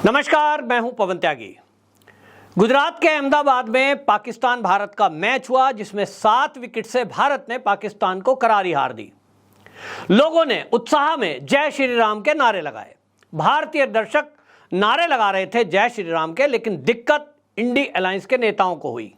नमस्कार, मैं हूं पवन त्यागी। गुजरात के अहमदाबाद में पाकिस्तान भारत का मैच हुआ जिसमें 7 विकेट से भारत ने पाकिस्तान को करारी हार दी। लोगों ने उत्साह में जय श्री राम के नारे लगाए। भारतीय दर्शक नारे लगा रहे थे जय श्री राम के, लेकिन दिक्कत इंडी अलायंस के नेताओं को हुई।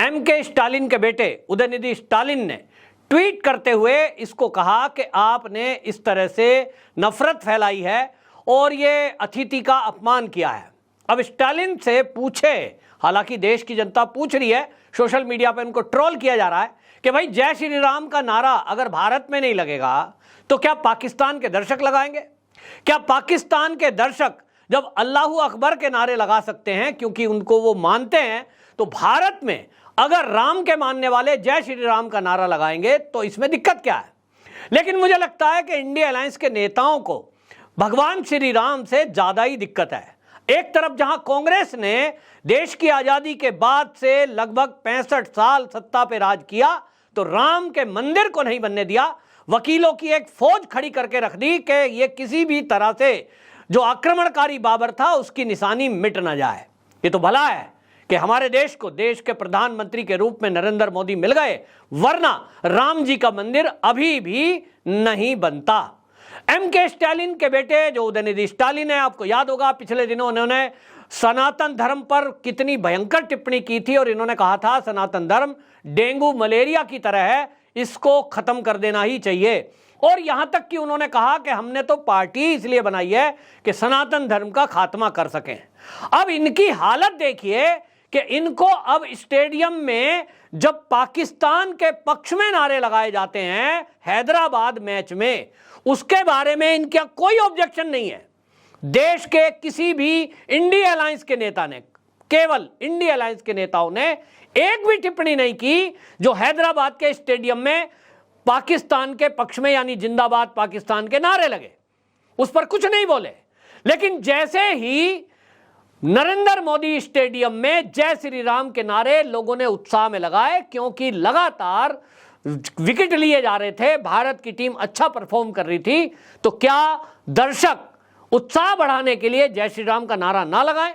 एमके स्टालिन के बेटे उदयनिधि स्टालिन ने ट्वीट करते हुए इसको कहा कि आपने इस तरह से नफरत फैलाई है और ये अतिथि का अपमान किया है। अब स्टालिन से पूछे, हालांकि देश की जनता पूछ रही है, सोशल मीडिया पर उनको ट्रोल किया जा रहा है कि भाई जय श्री राम का नारा अगर भारत में नहीं लगेगा तो क्या पाकिस्तान के दर्शक लगाएंगे? क्या पाकिस्तान के दर्शक जब अल्लाहू अकबर के नारे लगा सकते हैं क्योंकि उनको वो मानते हैं, तो भारत में अगर राम के मानने वाले जय श्री राम का नारा लगाएंगे तो इसमें दिक्कत क्या है? लेकिन मुझे लगता है कि इंडिया अलायंस के नेताओं को भगवान श्री राम से ज्यादा ही दिक्कत है। एक तरफ जहां कांग्रेस ने देश की आजादी के बाद से लगभग 65 साल सत्ता पे राज किया तो राम के मंदिर को नहीं बनने दिया, वकीलों की एक फौज खड़ी करके रख दी कि ये किसी भी तरह से जो आक्रमणकारी बाबर था उसकी निशानी मिट ना जाए। ये तो भला है कि हमारे देश को देश के प्रधानमंत्री के रूप में नरेंद्र मोदी मिल गए, वरना राम जी का मंदिर अभी भी नहीं बनता। एमके स्टालिन के बेटे जो उदयनिधि स्टालिन है, आपको याद होगा पिछले दिनों उन्होंने सनातन धर्म पर कितनी भयंकर टिप्पणी की थी और इन्होंने कहा था सनातन धर्म डेंगू मलेरिया की तरह है, इसको खत्म कर देना ही चाहिए। और यहां तक कि उन्होंने कहा कि हमने तो पार्टी इसलिए बनाई है कि सनातन धर्म का खात्मा कर सकें। अब इनकी हालत देखिए कि इनको अब स्टेडियम में जब पाकिस्तान के पक्ष में नारे लगाए जाते हैं हैदराबाद मैच में, उसके बारे में इनका कोई ऑब्जेक्शन नहीं है। देश के किसी भी इंडिया अलायंस के नेता ने, केवल इंडिया अलायंस के नेताओं ने एक भी टिप्पणी नहीं की जो हैदराबाद के स्टेडियम में पाकिस्तान के पक्ष में यानी जिंदाबाद पाकिस्तान के नारे लगे, उस पर कुछ नहीं बोले। लेकिन जैसे ही नरेंद्र मोदी स्टेडियम में जय श्री राम के नारे लोगों ने उत्साह में लगाए, क्योंकि लगातार विकेट लिए जा रहे थे, भारत की टीम अच्छा परफॉर्म कर रही थी, तो क्या दर्शक उत्साह बढ़ाने के लिए जय श्री राम का नारा ना लगाएं?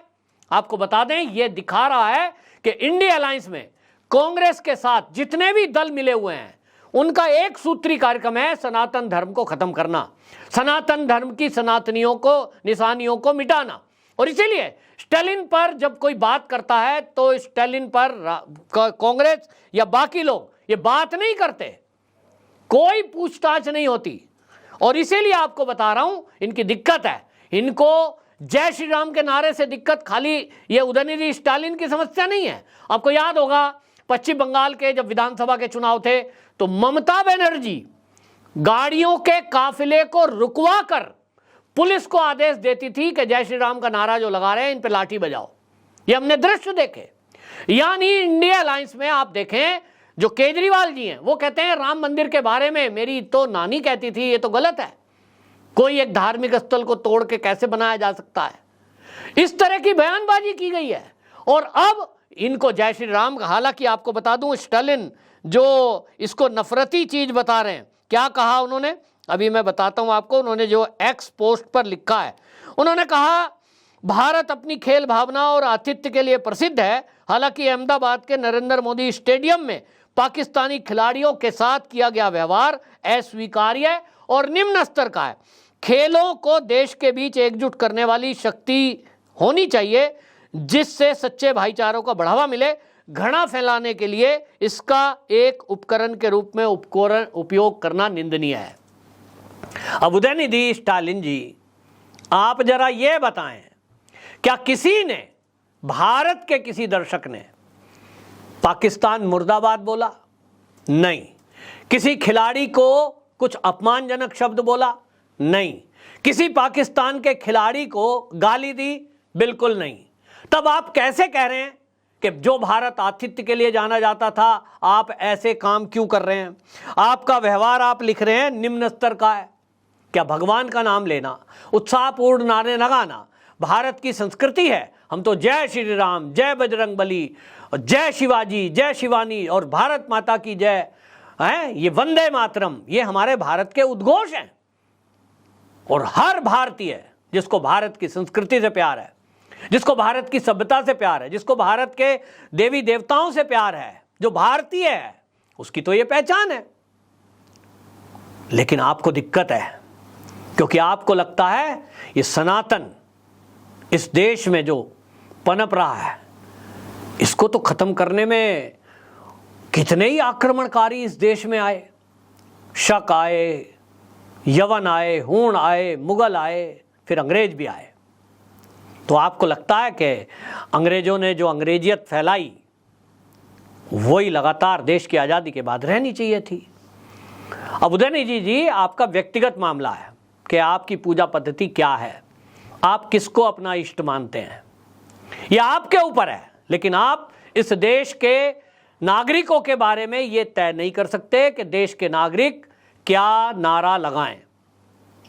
आपको बता दें, यह दिखा रहा है कि इंडिया अलायंस में कांग्रेस के साथ जितने भी दल मिले हुए हैं उनका एक सूत्री कार्यक्रम है सनातन धर्म को खत्म करना, सनातन धर्म की सनातनियों को, निशानियों को मिटाना। और इसीलिए स्टालिन पर जब कोई बात करता है तो स्टालिन पर कांग्रेस या बाकी लोग ये बात नहीं करते, कोई पूछताछ नहीं होती। और इसीलिए आपको बता रहा हूं इनकी दिक्कत है। इनको जय श्री राम के नारे से दिक्कत खाली ये उदयनिधि स्टालिन की समस्या नहीं है। आपको याद होगा पश्चिम बंगाल के जब विधानसभा के चुनाव थे तो ममता बनर्जी गाड़ियों के काफिले को रुकवा कर पुलिस को आदेश देती थी कि जय श्री राम का नारा जो लगा रहे हैं इन पे लाठी बजाओ। ये हमने दृश्य देखे। यानी इंडिया अलायंस में आप देखें, जो केजरीवाल जी हैं वो कहते हैं राम मंदिर के बारे में मेरी तो नानी कहती थी, ये तो गलत है, कोई एक धार्मिक स्थल को तोड़ के कैसे बनाया जा सकता है। इस तरह की बयानबाजी की गई है। और अब इनको जय श्री राम, हालांकि आपको बता दूं स्टालिन जो इसको नफरती चीज बता रहे हैं, क्या कहा उन्होंने अभी मैं बताता हूं आपको। उन्होंने जो एक्स पोस्ट पर लिखा है, उन्होंने कहा भारत अपनी खेल भावना और आतिथ्य के लिए प्रसिद्ध है। हालांकि अहमदाबाद के नरेंद्र मोदी स्टेडियम में पाकिस्तानी खिलाड़ियों के साथ किया गया व्यवहार अस्वीकार्य और निम्न स्तर का है। खेलों को देश के बीच एकजुट करने वाली शक्ति होनी चाहिए जिससे सच्चे भाईचारों को बढ़ावा मिले। घृणा फैलाने के लिए इसका एक उपकरण के रूप में उपयोग करना निंदनीय है। अब उदयनिधि स्टालिन जी, आप जरा ये बताएं, क्या किसी ने, भारत के किसी दर्शक ने पाकिस्तान मुर्दाबाद बोला? नहीं। किसी खिलाड़ी को कुछ अपमानजनक शब्द बोला? नहीं। किसी पाकिस्तान के खिलाड़ी को गाली दी? बिल्कुल नहीं। तब आप कैसे कह रहे हैं कि जो भारत आतिथ्य के लिए जाना जाता था आप ऐसे काम क्यों कर रहे हैं? आपका व्यवहार आप लिख रहे हैं निम्न स्तर का है। क्या भगवान का नाम लेना, उत्साहपूर्ण नारे लगाना भारत की संस्कृति है? हम तो जय श्री राम, जय बजरंग बली, जय शिवाजी, जय शिवानी और भारत माता की जय है, ये वंदे मातरम, ये हमारे भारत के उद्घोष हैं। और हर भारतीय जिसको भारत की संस्कृति से प्यार है, जिसको भारत की सभ्यता से प्यार है, जिसको भारत के देवी देवताओं से प्यार है, जो भारतीय है, उसकी तो ये पहचान है। लेकिन आपको दिक्कत है, क्योंकि आपको लगता है ये सनातन इस देश में जो पनप रहा है, इसको तो खत्म करने में कितने ही आक्रमणकारी इस देश में आए, शक आए, यवन आए, हूण आए, मुगल आए, फिर अंग्रेज भी आए। तो आपको लगता है कि अंग्रेजों ने जो अंग्रेजियत फैलाई वही लगातार देश की आज़ादी के बाद रहनी चाहिए थी। अब उदयनिधि जी, आपका व्यक्तिगत मामला है कि आपकी पूजा पद्धति क्या है, आप किसको अपना इष्ट मानते हैं, यह आपके ऊपर है। लेकिन आप इस देश के नागरिकों के बारे में यह तय नहीं कर सकते कि देश के नागरिक क्या नारा लगाएं।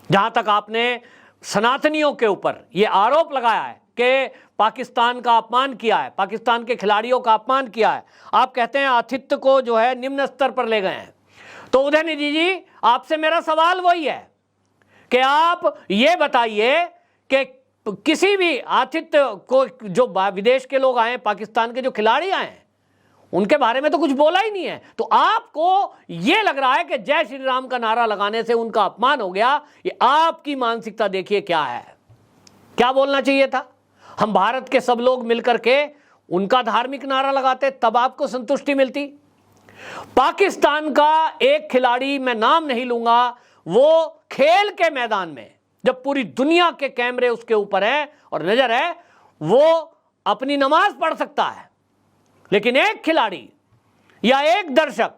जहां तक आपने सनातनियों के ऊपर यह आरोप लगाया है कि पाकिस्तान का अपमान किया है, पाकिस्तान के खिलाड़ियों का अपमान किया है, आप कहते हैं आतिथ्य को जो है निम्न स्तर पर ले गए हैं, तो उदयनिधि जी, आपसे मेरा सवाल वही है कि आप ये बताइए कि किसी भी आतिथ्य को, जो विदेश के लोग आए, पाकिस्तान के जो खिलाड़ी आए, उनके बारे में तो कुछ बोला ही नहीं है। तो आपको यह लग रहा है कि जय श्री राम का नारा लगाने से उनका अपमान हो गया। ये आपकी मानसिकता देखिए क्या है। क्या बोलना चाहिए था, हम भारत के सब लोग मिलकर के उनका धार्मिक नारा लगाते, तब आपको संतुष्टि मिलती। पाकिस्तान का एक खिलाड़ी, मैं नाम नहीं लूंगा, वो खेल के मैदान में जब पूरी दुनिया के कैमरे उसके ऊपर है और नजर है, वो अपनी नमाज पढ़ सकता है। लेकिन एक खिलाड़ी या एक दर्शक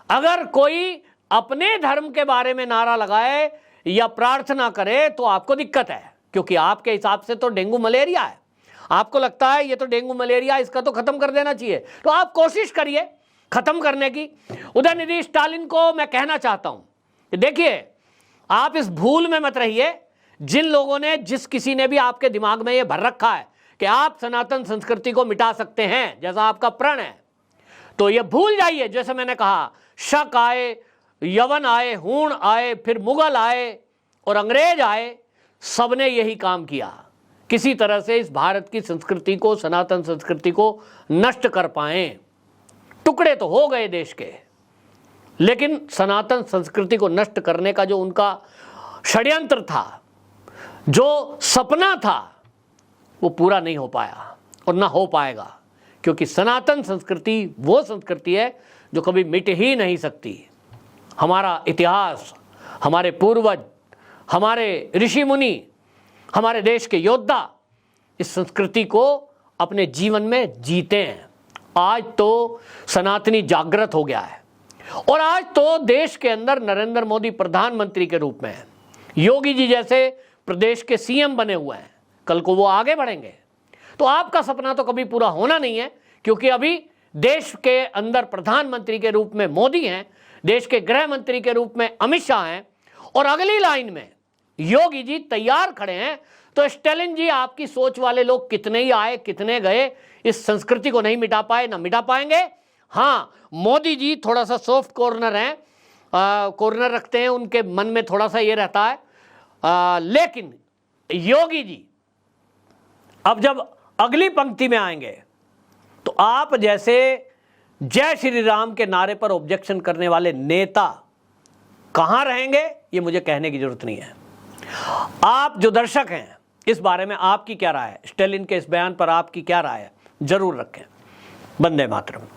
अगर कोई अपने धर्म के बारे में नारा लगाए या प्रार्थना करे तो आपको दिक्कत है, क्योंकि आपके हिसाब से तो डेंगू मलेरिया है। आपको लगता है ये तो डेंगू मलेरिया, इसका तो खत्म कर देना चाहिए। तो आप कोशिश करिए खत्म करने की। उदयनिधि स्टालिन को मैं कहना चाहता हूं कि देखिए, आप इस भूल में मत रहिए, जिन लोगों ने, जिस किसी ने भी आपके दिमाग में यह भर रखा है कि आप सनातन संस्कृति को मिटा सकते हैं, जैसा आपका प्रण है, तो यह भूल जाइए। जैसे मैंने कहा, शक आए, यवन आए, हूण आए, फिर मुगल आए और अंग्रेज आए, सबने यही काम किया, किसी तरह से इस भारत की संस्कृति को, सनातन संस्कृति को नष्ट कर पाए। टुकड़े तो हो गए देश के, लेकिन सनातन संस्कृति को नष्ट करने का जो उनका षड्यंत्र था, जो सपना था, वो पूरा नहीं हो पाया और ना हो पाएगा, क्योंकि सनातन संस्कृति वो संस्कृति है जो कभी मिट ही नहीं सकती। हमारा इतिहास, हमारे पूर्वज, हमारे ऋषि मुनि, हमारे देश के योद्धा इस संस्कृति को अपने जीवन में जीते हैं। आज तो सनातनी जागृत हो गया है और आज तो देश के अंदर नरेंद्र मोदी प्रधानमंत्री के रूप में है, योगी जी जैसे प्रदेश के सीएम बने हुए हैं, कल को वो आगे बढ़ेंगे। तो आपका सपना तो कभी पूरा होना नहीं है, क्योंकि अभी देश के अंदर प्रधानमंत्री के रूप में मोदी हैं, देश के गृह मंत्री के रूप में अमित शाह हैं और अगली लाइन में योगी जी तैयार खड़े हैं। तो स्टालिन जी, आपकी सोच वाले लोग कितने ही आए, कितने गए, इस संस्कृति को नहीं मिटा पाए, ना मिटा पाएंगे। हाँ, मोदी जी थोड़ा सा सॉफ्ट कॉर्नर हैं, कॉर्नर रखते हैं, उनके मन में थोड़ा सा ये रहता है, लेकिन योगी जी अब जब अगली पंक्ति में आएंगे तो आप जैसे जय श्री राम के नारे पर ऑब्जेक्शन करने वाले नेता कहां रहेंगे, ये मुझे कहने की जरूरत नहीं है। आप जो दर्शक हैं, इस बारे में आपकी क्या राय है, स्टालिन के इस बयान पर आपकी क्या राय है, जरूर रखें। वंदे मातरम।